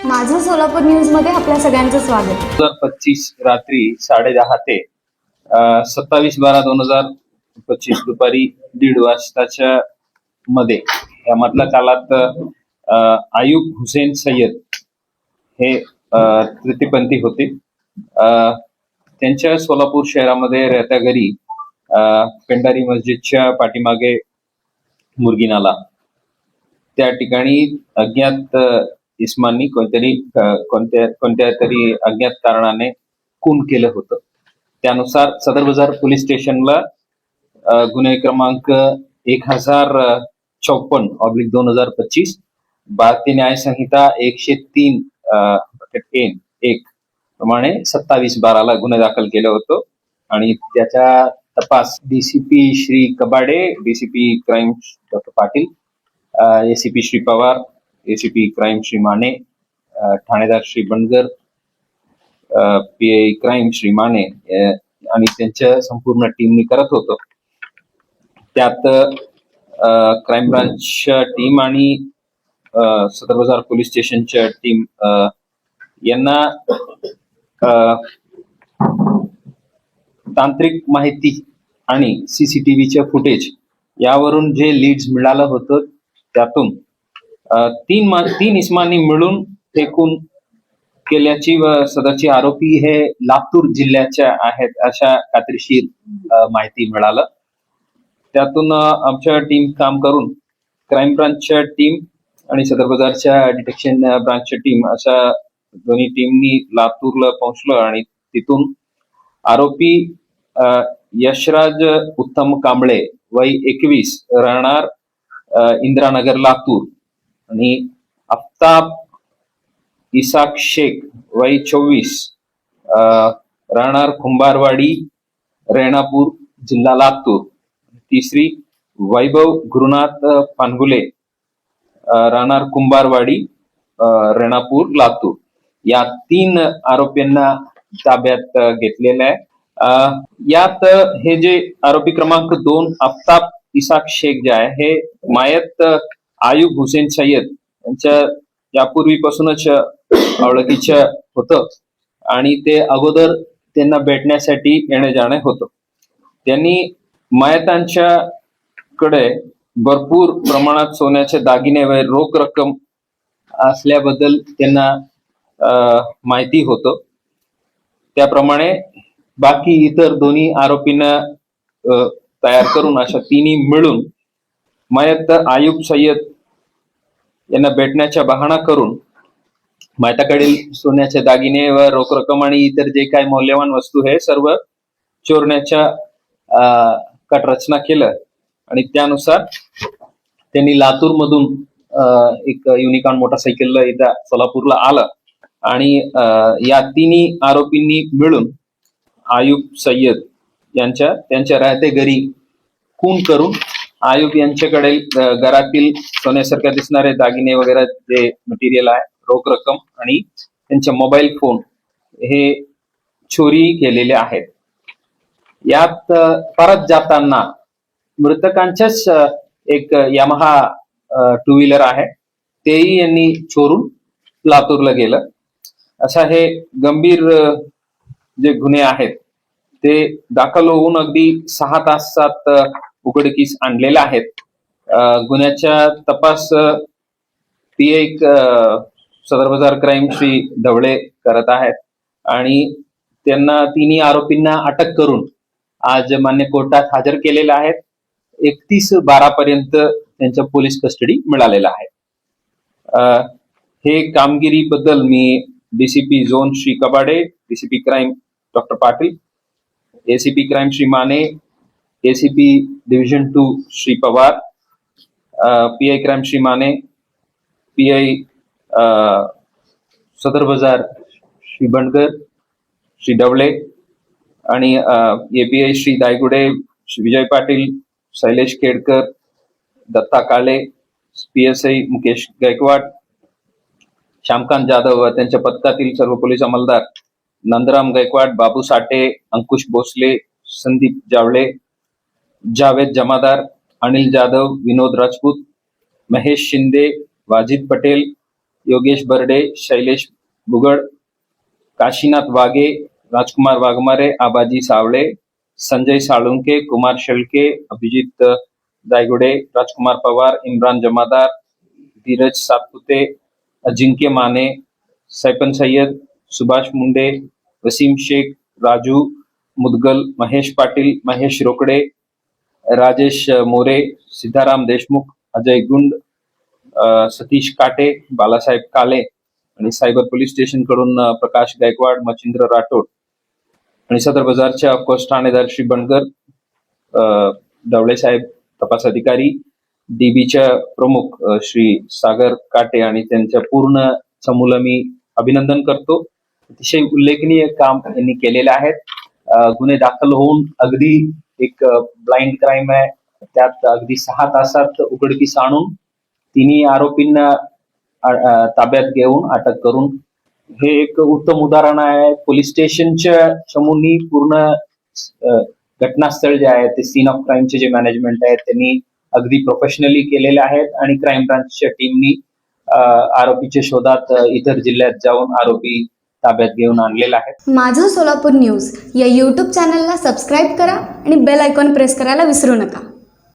माझं सोलापूर न्यूज मध्ये आपल्या सगळ्यांचं स्वागत. 2025 रात्री 10:30 ते 27/12/2025 दुपारी 1:30 वाजताच्या मध्ये या मधल्या काळात आयुब हुसेन सय्यद हे तृतीयपंथी होते. त्यांच्या सोलापूर शहरामध्ये राहत्या घरी पेंढारी मस्जिदच्या पाठीमागे मुरगी नाला त्या ठिकाणी अज्ञात इसमांनी कोणत्या तरी अज्ञात कारणाने खून केलं होतं. त्यानुसार सदर बाजार पोलीस स्टेशनला गुन्हे क्रमांक 1054/2025 भारतीय न्याय संहिता 103 प्रमाणे 27/12 गुन्हा दाखल केलं होतं आणि त्याचा तपास DCP Shri Kabade, DCP crime doctor Patil, ACP Shri Pawar, ACP crime Shri Mane, ठाणेदार श्री बनगर, पीआय क्राईम श्री माने आणि त्यांच्या संपूर्ण टीमनी करत होतो. त्यात क्राईम ब्रांचच्या टीम आणि सदर बाजार पोलीस स्टेशनच्या टीम यांना तांत्रिक माहिती आणि सीसीटीव्हीच्या फुटेज यावरून जे लीड्स मिळालं होतं त्यातून तीन इसमांनी मिळून हे खून केल्याची व सदरचे आरोपी हे लातूर जिल्ह्याच्या आहेत अशा खात्रीशीर माहिती मिळालं. त्यातून आमच्या टीम काम करून क्राईम ब्रांचच्या टीम आणि सदर बाजारच्या डिटेक्शन ब्रांचच्या टीम अशा दोन्ही टीमनी लातूरला पोहोचलो आणि तिथून आरोपी यशराज उत्तम कांबळे वय 21 राहणार इंदिरानगर लातूर आणि आफ्ताब इसाक शेख वय 24 राहणार कुंभारवाडी रेणापूर जिल्हा लातूर. तिसरी वैभव गुरुनाथ पानगुले राहणार कुंभारवाडी रेणापूर लातूर. या 3 आरोपींना ताब्यात घेतलेलं आहे. यात हे जे आरोपी क्रमांक 2 आफ्ताब इसाक शेख जे आहे हे मायत आयुब हुसेन सय्यद यांच्या यापूर्वीपासूनच ओळखीचं होतं आणि ते अगोदर त्यांना भेटण्यासाठी येणे जाणे होतं. त्यांनी मायतांच्या कडे भरपूर प्रमाणात सोन्याचे दागिने व रोख रक्कम असल्याबद्दल त्यांना माहिती होतं. त्याप्रमाणे बाकी इतर दोन्ही आरोपींना तयार करून अशा तिन्ही मिळून मयत आयुब सय्यद यांना भेटण्याचा बहाणा करून मयताकडील सोन्याचे दागिने व रोख रक्कम आणि इतर जे काही मौल्यवान वस्तू हे सर्व चोरण्याच्या कटरचना केलं आणि त्यानुसार त्यांनी लातूर मधून एक युनिकॉर्न मोटरसायकल इथं सोलापूरला आलं आणि या तिन्ही आरोपींनी मिळून आयुब सय्यद त्यांच्या राहते घरी खून करून आयुब यांच्याकडे घरातील सोन्यासारख्या दिसणारे दागिने वगैरे जे मटेरियल आहे, रोख रक्कम आणि त्यांचे मोबाईल फोन हे चोरी केलेले आहेत. यात परत जाताना मृतकांच्याच एक यामाहा 2 व्हीलर आहे तेही यांनी चोरून लातूरला गेलं. असा हे गंभीर जे गुन्हे आहेत ते दाखल होऊन अगदी 6 तासात उघडकीस आणलेले आहेत. गुन्ह्याचा तपास पीआय सदर बाजार क्राईम श्री ढवळे करत आहेत आणि त्यांना तिन्ही आरोपींना अटक करून आज मान्य कोर्टात हजर केलेले आहेत. 31/12 पर्यंत त्यांच्या पोलीस कस्टडी मिळालेला आहे. हे कामगिरीबद्दल मी DCP zone Shri Kabade, DCP crime doctor Patil, ACP crime Shri Mane, ACP division 2 Shri Pawar, PI crime Shri Mane, PI Sadar Bazar Shri Bangar, Shri Dhawale आणि एपीआय श्री दायगुडे, श्री विजय पाटील, शैलेश केडकर, दत्ता काळे, पीएसआय मुकेश गायकवाड, श्यामकांत जाधव व त्यांच्या पथकातील सर्व पोलीस अंमलदार नंदराम गायकवाड, बाबू साठे, अंकुश भोसले, संदीप जावळे, जावेद जमादार, अनिल जाधव, विनोद राजपूत, महेश शिंदे, वाजिद पटेल योगेश बर्डे, शैलेश बुगड, काशीनाथ वाघे, राजकुमार वाघमारे, आबाजी सावळे, संजय साळुंके, कुमार शेळके, अभिजित दायगुडे, राजकुमार पवार, इम्रान जमादार, धीरज सातपुते, अजिंक्य माने, सैपन सय्यद, सुभाष मुंडे, वसीम शेख, राजू मुदगल, महेश पाटील, महेश रोकडे, राजेश मोरे, सिद्धाराम देशमुख, अजय गुंड, सतीश काटे, बालासाहेब काले आणि सायबर पोलीस स्टेशन कडून प्रकाश गायकवाड, मच्छिंद्र राठोड आणि सदर बाजारचे ऑफकोर्स ठाणेदार श्री बनगर, ढवळे साहेब तपास अधिकारी, डीबीच्या प्रमुख श्री सागर काटे आणि त्यांच्या पूर्ण समूहाला मी अभिनंदन करतो. अतिशय उल्लेखनीय काम यांनी केलेले आहेत. गुन्हे दाखल होऊन अगदी एक ब्लाइंड क्राईम आहे, त्यात अगदी 6 तासात उघडकीस आणून तिन्ही आरोपींना ताब्यात घेऊन अटक करून हे एक उत्तम उदाहरण आहे. पोलीस स्टेशनच्या चमूंनी पूर्ण घटनास्थळ जे आहे ते सीन ऑफ क्राईमचे जे मॅनेजमेंट आहे त्यांनी अगदी प्रोफेशनली केलेले आहेत आणि क्राईम ब्रांचच्या टीमनी आरोपीच्या शोधात इतर जिल्ह्यात जाऊन आरोपी ताब्यात घेऊन आणलेला आहे. माझं सोलापूर न्यूज या यूट्यूब चॅनलला सबस्क्राईब करा आणि बेल आयकॉन प्रेस करायला विसरू नका.